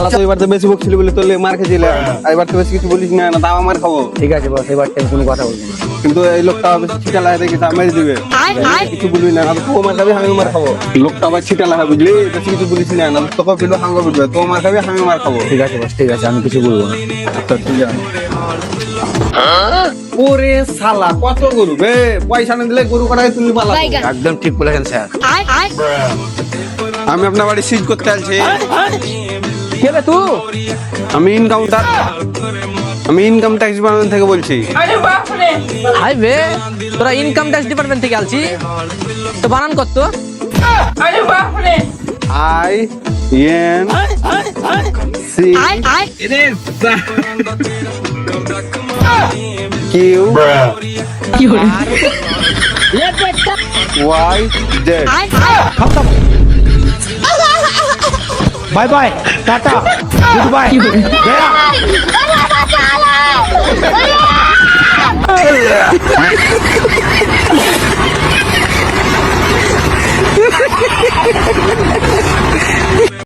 শালা তো এবার তো বেশি বকছিলি বলে তোলে মার খেয়েছিলে, এবার তো বেশি কিছু বলিস না, না তাও আমার খাবো। ঠিক আছে বস, এবার থেকে কোনো কথা বলবো না। কিন্তু এই লোকটা বেশি ছিটা লাগা দেখি তা মেরে দিবে, কিছু বলবি না, না তো তুই মার খাবি আমি মার খাবো। লোকটা আবার ছিটা লাগা বুঝলি, বেশি কিছু বলিস না, না তোকে পিলো হাঙ্গা বিটবে, তো মার খাবি আমি মার খাবো। ঠিক আছে বস, ঠিক আছে, আমি কিছু বলবো না। আচ্ছা ঠিক আছে। ওরে শালা কত গরু বে, পয়সা না দিলে গরু কাটাই তুলি পালা। একদম ঠিক বলেছেন স্যার। আমি আপনার বাড়ি সিজ করতে আসছি। কে রে তুই? আমি ইনকাম ট্যাক্স ডিপার্টমেন্ট থেকে বলছি। হাই বে, তোরা ইনকাম ট্যাক্স ডিপার্টমেন্ট থেকে আলছি তো বানান কত? I N C Q Y Z. Bye bye tata goodbye गया।